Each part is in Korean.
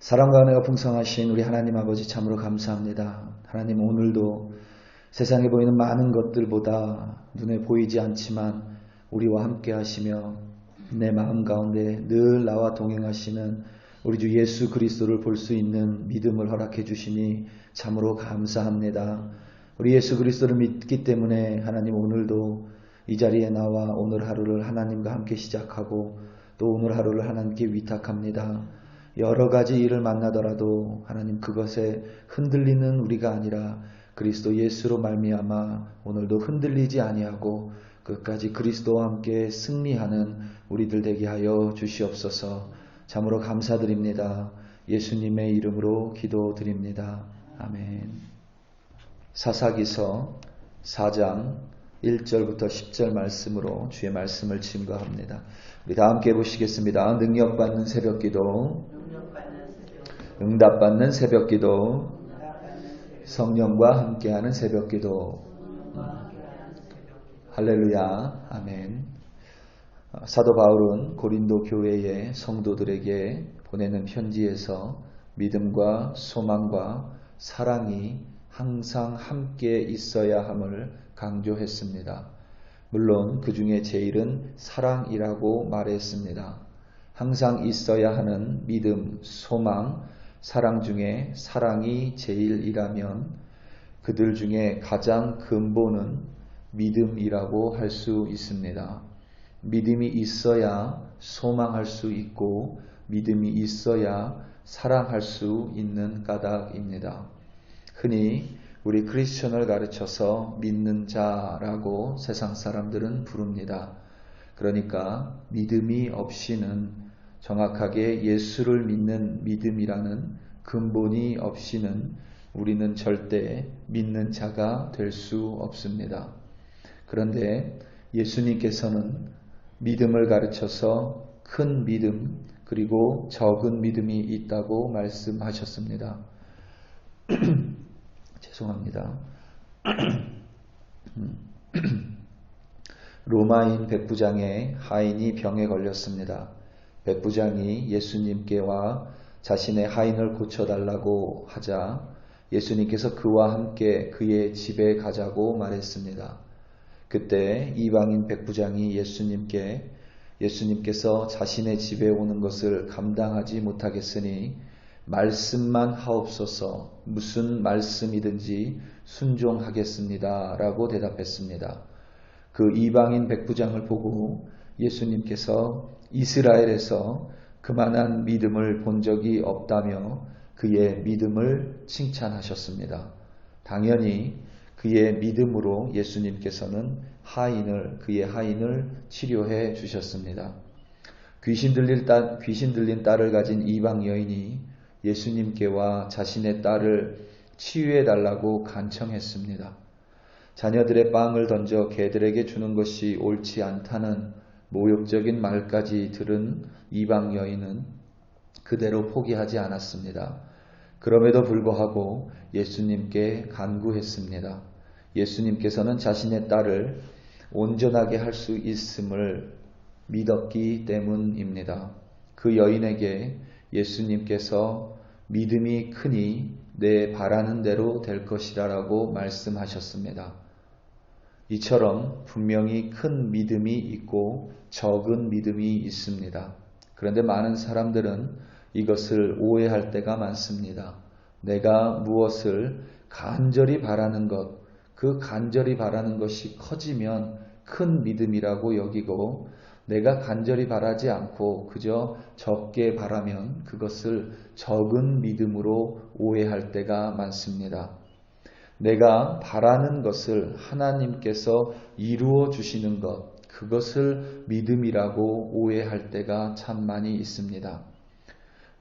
사랑과 은혜가 풍성하신 우리 하나님 아버지 참으로 감사합니다. 하나님 오늘도 세상에 보이는 많은 것들보다 눈에 보이지 않지만 우리와 함께 하시며 내 마음 가운데 늘 나와 동행하시는 우리 주 예수 그리스도를 볼 수 있는 믿음을 허락해 주시니 참으로 감사합니다. 우리 예수 그리스도를 믿기 때문에 하나님 오늘도 이 자리에 나와 오늘 하루를 하나님과 함께 시작하고 또 오늘 하루를 하나님께 위탁합니다. 여러 가지 일을 만나더라도 하나님 그것에 흔들리는 우리가 아니라 그리스도 예수로 말미암아 오늘도 흔들리지 아니하고 끝까지 그리스도와 함께 승리하는 우리들 되게 하여 주시옵소서. 참으로 감사드립니다. 예수님의 이름으로 기도드립니다. 아멘. 사사기서 4장 1절부터 10절 말씀으로 주의 말씀을 증거합니다. 우리 다 함께 보시겠습니다. 능력받는 새벽기도, 응답받는 새벽기도, 성령과 함께하는 새벽기도. 할렐루야. 아멘. 사도 바울은 고린도 교회의 성도들에게 보내는 편지에서 믿음과 소망과 사랑이 항상 함께 있어야 함을 강조했습니다. 물론 그 중에 제일은 사랑이라고 말했습니다. 항상 있어야 하는 믿음, 소망, 사랑 중에 사랑이 제일이라면 그들 중에 가장 근본은 믿음이라고 할 수 있습니다. 믿음이 있어야 소망할 수 있고 믿음이 있어야 사랑할 수 있는 까닭입니다. 흔히 우리 크리스천을 가르쳐서 믿는 자라고 세상 사람들은 부릅니다. 그러니까 믿음이 없이는 정확하게 예수를 믿는 믿음이라는 근본이 없이는 우리는 절대 믿는 자가 될 수 없습니다. 그런데 예수님께서는 믿음을 가르쳐서 큰 믿음 그리고 적은 믿음이 있다고 말씀하셨습니다. 죄송합니다. 로마인 백부장의 하인이 병에 걸렸습니다. 백부장이 예수님께 와 자신의 하인을 고쳐달라고 하자 예수님께서 그와 함께 그의 집에 가자고 말했습니다. 그때 이방인 백부장이 예수님께서 자신의 집에 오는 것을 감당하지 못하겠으니 말씀만 하옵소서, 무슨 말씀이든지 순종하겠습니다 라고 대답했습니다. 그 이방인 백부장을 보고 예수님께서 이스라엘에서 그만한 믿음을 본 적이 없다며 그의 믿음을 칭찬하셨습니다. 당연히 그의 믿음으로 예수님께서는 그의 하인을 치료해 주셨습니다. 귀신 들린 딸을 가진 이방 여인이 예수님께와 자신의 딸을 치유해 달라고 간청했습니다. 자녀들의 빵을 던져 개들에게 주는 것이 옳지 않다는 모욕적인 말까지 들은 이방 여인은 그대로 포기하지 않았습니다. 그럼에도 불구하고 예수님께 간구했습니다. 예수님께서는 자신의 딸을 온전하게 할 수 있음을 믿었기 때문입니다. 그 여인에게 예수님께서 믿음이 크니 내 바라는 대로 될 것이라고 말씀하셨습니다. 이처럼 분명히 큰 믿음이 있고 적은 믿음이 있습니다. 그런데 많은 사람들은 이것을 오해할 때가 많습니다. 내가 무엇을 간절히 바라는 것, 그 간절히 바라는 것이 커지면 큰 믿음이라고 여기고 내가 간절히 바라지 않고 그저 적게 바라면 그것을 적은 믿음으로 오해할 때가 많습니다. 내가 바라는 것을 하나님께서 이루어 주시는 것, 그것을 믿음이라고 오해할 때가 참 많이 있습니다.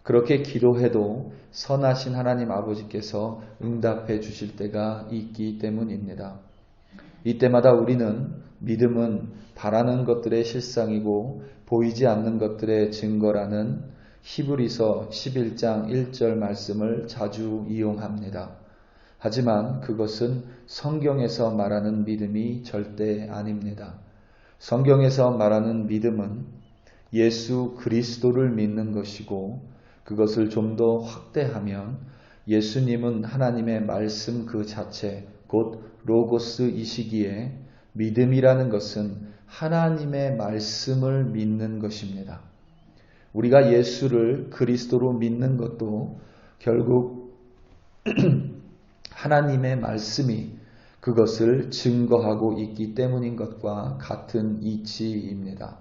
그렇게 기도해도 선하신 하나님 아버지께서 응답해 주실 때가 있기 때문입니다. 이때마다 우리는 믿음은 바라는 것들의 실상이고 보이지 않는 것들의 증거라는 히브리서 11장 1절 말씀을 자주 이용합니다. 하지만 그것은 성경에서 말하는 믿음이 절대 아닙니다. 성경에서 말하는 믿음은 예수 그리스도를 믿는 것이고 그것을 좀 더 확대하면 예수님은 하나님의 말씀 그 자체, 곧 로고스이시기에 믿음이라는 것은 하나님의 말씀을 믿는 것입니다. 우리가 예수를 그리스도로 믿는 것도 결국 하나님의 말씀이 그것을 증거하고 있기 때문인 것과 같은 이치입니다.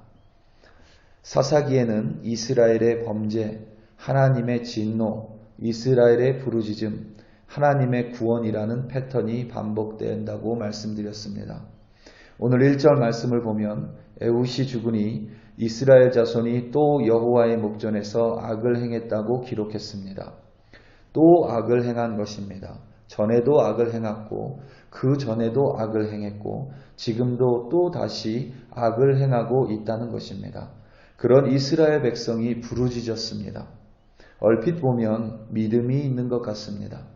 사사기에는 이스라엘의 범죄, 하나님의 진노, 이스라엘의 부르짖음, 하나님의 구원이라는 패턴이 반복된다고 말씀드렸습니다. 오늘 1절 말씀을 보면 에훗이 죽으니 이스라엘 자손이 또 여호와의 목전에서 악을 행했다고 기록했습니다. 또 악을 행한 것입니다. 전에도 악을 행했고 그 전에도 악을 행했고 지금도 또 다시 악을 행하고 있다는 것입니다. 그런 이스라엘 백성이 부르짖었습니다. 얼핏 보면 믿음이 있는 것 같습니다.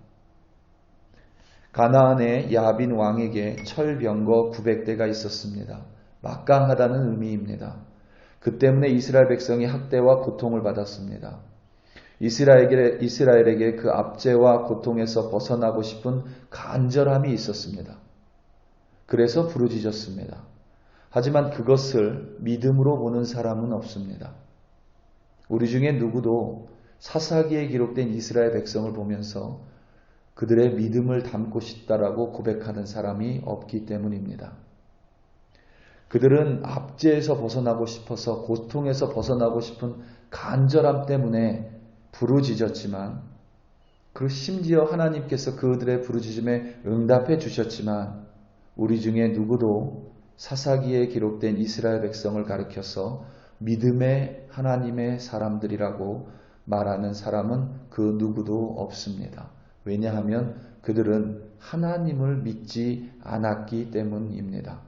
가나안의 야빈 왕에게 철병거 900대가 있었습니다. 막강하다는 의미입니다. 그 때문에 이스라엘 백성이 학대와 고통을 받았습니다. 이스라엘에게 그 압제와 고통에서 벗어나고 싶은 간절함이 있었습니다. 그래서 부르짖었습니다. 하지만 그것을 믿음으로 보는 사람은 없습니다. 우리 중에 누구도 사사기에 기록된 이스라엘 백성을 보면서 그들의 믿음을 담고 싶다라고 고백하는 사람이 없기 때문입니다. 그들은 압제에서 벗어나고 싶어서 고통에서 벗어나고 싶은 간절함 때문에 부르짖었지만 심지어 하나님께서 그들의 부르짖음에 응답해 주셨지만 우리 중에 누구도 사사기에 기록된 이스라엘 백성을 가리켜서 믿음의 하나님의 사람들이라고 말하는 사람은 그 누구도 없습니다. 왜냐하면 그들은 하나님을 믿지 않았기 때문입니다.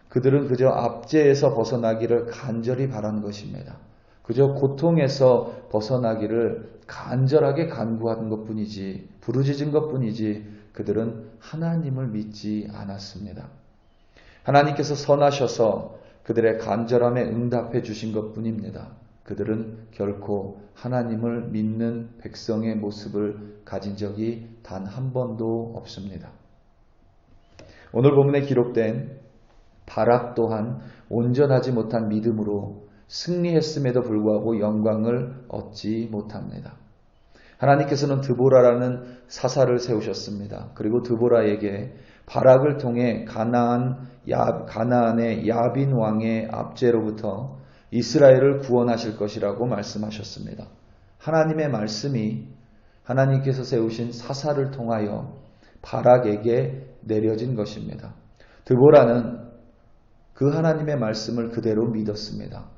그들은 그저 압제에서 벗어나기를 간절히 바란 것입니다. 그저 고통에서 벗어나기를 간절하게 간구한 것뿐이지 부르짖은 것뿐이지 그들은 하나님을 믿지 않았습니다. 하나님께서 선하셔서 그들의 간절함에 응답해 주신 것뿐입니다. 그들은 결코 하나님을 믿는 백성의 모습을 가진 적이 단 한 번도 없습니다. 오늘 본문에 기록된 바락 또한 온전하지 못한 믿음으로 승리했음에도 불구하고 영광을 얻지 못합니다. 하나님께서는 드보라라는 사사를 세우셨습니다. 그리고 드보라에게 바락을 통해 가나안의 야빈 왕의 압제로부터 이스라엘을 구원하실 것이라고 말씀하셨습니다. 하나님의 말씀이 하나님께서 세우신 사사를 통하여 바락에게 내려진 것입니다. 드보라는 그 하나님의 말씀을 그대로 믿었습니다.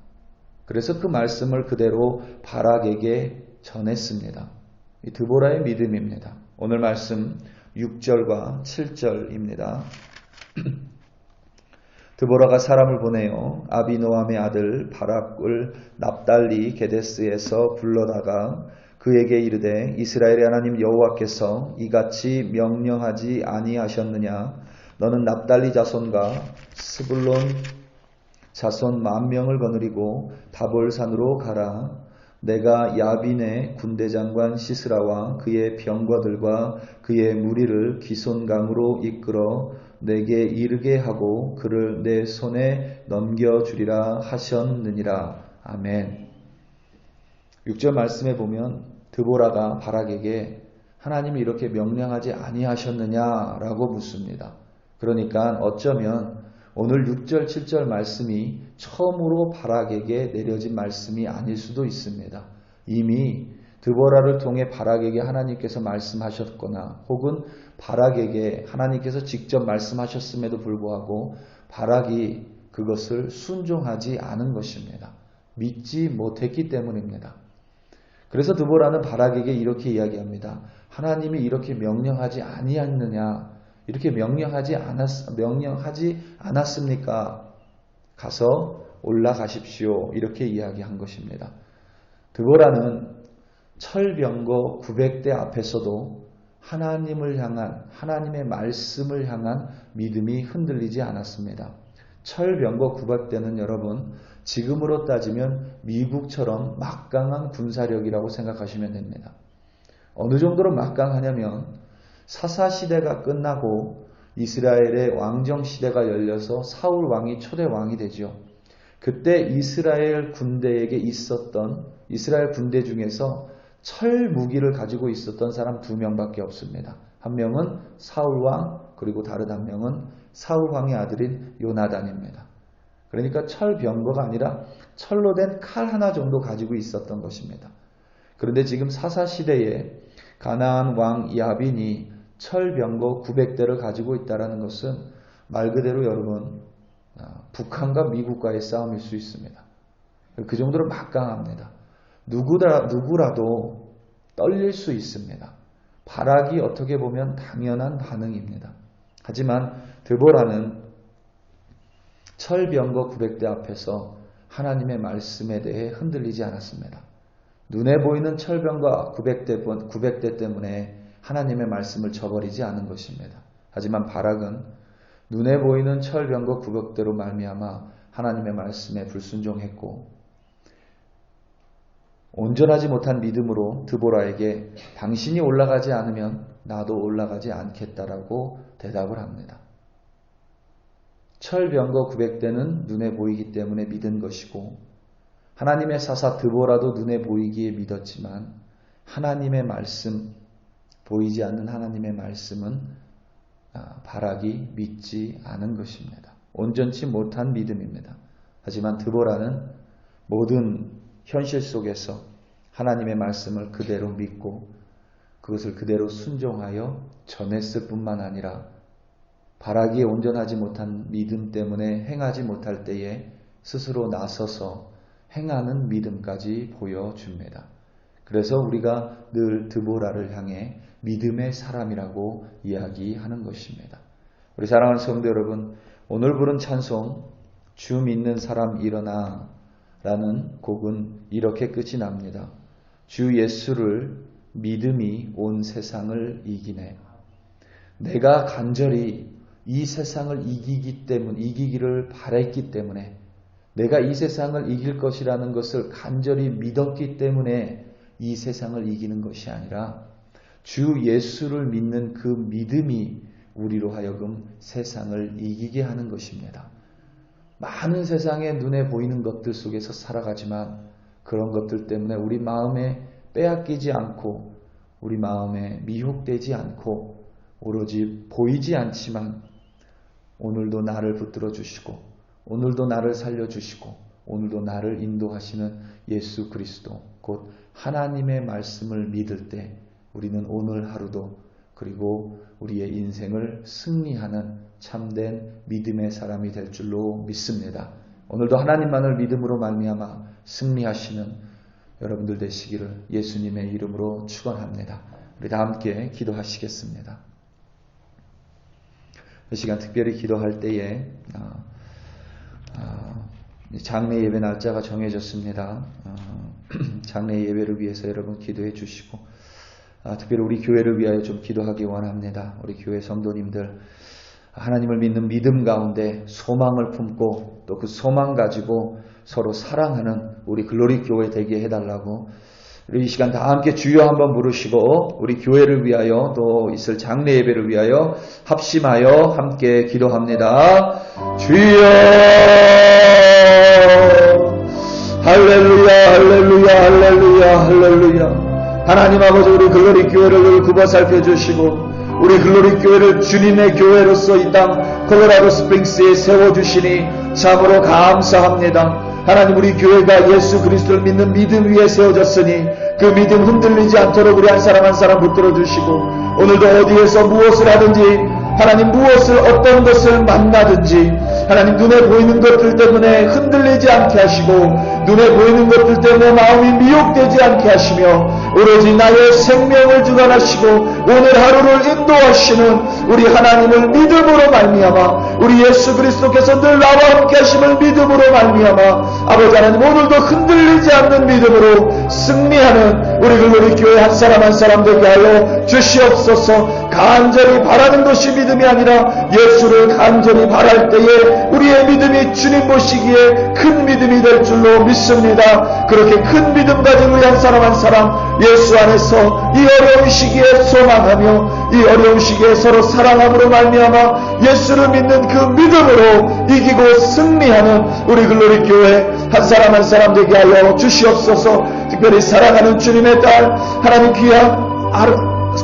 그래서 그 말씀을 그대로 바락에게 전했습니다. 이 드보라의 믿음입니다. 오늘 말씀 6절과 7절입니다. 드보라가 사람을 보내어 아비노함의 아들 바락을 납달리 게데스에서 불러다가 그에게 이르되 이스라엘의 하나님 여호와께서 이같이 명령하지 아니하셨느냐 너는 납달리 자손과 스불론 자손 10,000명을 거느리고 다볼산으로 가라. 내가 야빈의 군대장관 시스라와 그의 병거들과 그의 무리를 기손강으로 이끌어 내게 이르게 하고 그를 내 손에 넘겨주리라 하셨느니라. 아멘. 6절 말씀에 보면 드보라가 바락에게 하나님이 이렇게 명령하지 아니하셨느냐라고 묻습니다. 그러니까 어쩌면 오늘 6절 7절 말씀이 처음으로 바락에게 내려진 말씀이 아닐 수도 있습니다. 이미 드보라를 통해 바락에게 하나님께서 말씀하셨거나 혹은 바락에게 하나님께서 직접 말씀하셨음에도 불구하고 바락이 그것을 순종하지 않은 것입니다. 믿지 못했기 때문입니다. 그래서 드보라는 바락에게 이렇게 이야기합니다. 하나님이 이렇게 명령하지 아니했느냐? 이렇게 명령하지 않았습니까? 가서 올라가십시오. 이렇게 이야기한 것입니다. 드보라는 철병거 900대 앞에서도 하나님을 향한 하나님의 말씀을 향한 믿음이 흔들리지 않았습니다. 철병거 900대는 여러분 지금으로 따지면 미국처럼 막강한 군사력이라고 생각하시면 됩니다. 어느 정도로 막강하냐면 사사시대가 끝나고 이스라엘의 왕정시대가 열려서 사울 왕이 초대 왕이 되죠. 그때 이스라엘 군대에게 있었던 이스라엘 군대 중에서 철 무기를 가지고 있었던 사람 2명밖에 없습니다. 한 명은 사울 왕, 그리고 다른 한 명은 사울 왕의 아들인 요나단입니다. 그러니까 철병거가 아니라 철로 된 칼 하나 정도 가지고 있었던 것입니다. 그런데 지금 사사시대에 가나안 왕 야빈이 철병거 900대를 가지고 있다는 것은 말 그대로 여러분 북한과 미국과의 싸움일 수 있습니다. 그 정도로 막강합니다. 누구라도 떨릴 수 있습니다. 바락이 어떻게 보면 당연한 반응입니다. 하지만 드보라는 철병거 900대 앞에서 하나님의 말씀에 대해 흔들리지 않았습니다. 눈에 보이는 철병거 900대 때문에 하나님의 말씀을 저버리지 않은 것입니다. 하지만 바락은 눈에 보이는 철병거 900대로 말미암아 하나님의 말씀에 불순종했고 온전하지 못한 믿음으로 드보라에게 당신이 올라가지 않으면 나도 올라가지 않겠다라고 대답을 합니다. 철병거 900대는 눈에 보이기 때문에 믿은 것이고 하나님의 사사 드보라도 눈에 보이기에 믿었지만 하나님의 말씀, 보이지 않는 하나님의 말씀은 바락이 믿지 않은 것입니다. 온전치 못한 믿음입니다. 하지만 드보라는 모든 현실 속에서 하나님의 말씀을 그대로 믿고 그것을 그대로 순종하여 전했을 뿐만 아니라 바락이 온전하지 못한 믿음 때문에 행하지 못할 때에 스스로 나서서 행하는 믿음까지 보여줍니다. 그래서 우리가 늘 드보라를 향해 믿음의 사람이라고 이야기하는 것입니다. 우리 사랑하는 성도 여러분, 오늘 부른 찬송 주 믿는 사람 일어나 라는 곡은 이렇게 끝이 납니다. 주 예수를 믿음이 온 세상을 이기네. 내가 간절히 이 세상을 이기기를 바랬기 때문에 내가 이 세상을 이길 것이라는 것을 간절히 믿었기 때문에 이 세상을 이기는 것이 아니라 주 예수를 믿는 그 믿음이 우리로 하여금 세상을 이기게 하는 것입니다. 많은 세상의 눈에 보이는 것들 속에서 살아가지만 그런 것들 때문에 우리 마음에 빼앗기지 않고 우리 마음에 미혹되지 않고 오로지 보이지 않지만 오늘도 나를 붙들어 주시고 오늘도 나를 살려주시고 오늘도 나를 인도하시는 예수 그리스도 곧 하나님의 말씀을 믿을 때 우리는 오늘 하루도 그리고 우리의 인생을 승리하는 참된 믿음의 사람이 될 줄로 믿습니다. 오늘도 하나님만을 믿음으로 말미암아 승리하시는 여러분들 되시기를 예수님의 이름으로 축원합니다. 우리 다 함께 기도하시겠습니다. 이 시간 특별히 기도할 때에 장례 예배 날짜가 정해졌습니다. 장례 예배를 위해서 여러분 기도해 주시고 특별히 우리 교회를 위하여 좀 기도하기 원합니다. 우리 교회 성도님들 하나님을 믿는 믿음 가운데 소망을 품고 또 그 소망 가지고 서로 사랑하는 우리 글로리 교회 되게 해달라고 우리 이 시간 다 함께 주여 한번 부르시고 우리 교회를 위하여 또 있을 장례 예배를 위하여 합심하여 함께 기도합니다. 주여 할렐루야 할렐루야 할렐루야 할렐루야. 하나님 아버지 우리 글로리 교회를 굽어 살펴주시고 우리 글로리 교회를 주님의 교회로서 이 땅 콜로라도 스프링스에 세워주시니 참으로 감사합니다. 하나님 우리 교회가 예수 그리스도를 믿는 믿음 위에 세워졌으니 그 믿음 흔들리지 않도록 우리 한 사람 붙들어 주시고 오늘도 어디에서 무엇을 하든지 하나님 무엇을 어떤 것을 만나든지 하나님 눈에 보이는 것들 때문에 흔들리지 않게 하시고 눈에 보이는 것들 때문에 마음이 미혹되지 않게 하시며 오로지 나의 생명을 주관하시고 오늘 하루를 인도하시는 우리 하나님을 믿음으로 말미암아 우리 예수 그리스도께서 늘 나와 함께 하심을 믿음으로 말미암아 아버지 하나님 오늘도 흔들리지 않는 믿음으로 승리하는 우리 글로리 교회 교회 한 사람 한 사람 되게 하여 주시옵소서. 간절히 바라는 것이 믿음이 아니라 예수를 간절히 바랄 때에 우리의 믿음이 주님 보시기에 큰 믿음이 될 줄로 믿습니다. 그렇게 큰 믿음 가진 우리 한 사람 한 사람 예수 안에서 이 어려운 시기에 소망하며 이 어려운 시기에 서로 사랑함으로 말미암아 예수를 믿는 그 믿음으로 이기고 승리하는 우리 글로리 교회 한 사람 한 사람 되게 하여 주시옵소서. 특별히 사랑하는 주님의 딸 하나님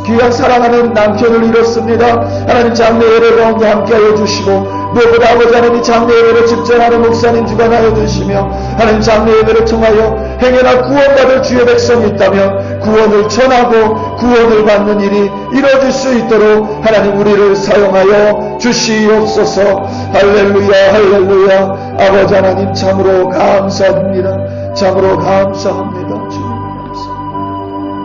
귀한 사랑하는 남편을 잃었습니다. 하나님 장래 예배 가운데 함께하여 주시고 무엇보다 아버지 하나님 장래 예배를 집전하는 목사님 주관하여 주시며 하나님 장래 예배를 통하여 행여나 구원받을 주의 백성이 있다면 구원을 전하고 구원을 받는 일이 이루어질 수 있도록 하나님 우리를 사용하여 주시옵소서. 할렐루야 할렐루야. 아버지 하나님 참으로 감사합니다. 참으로 감사합니다.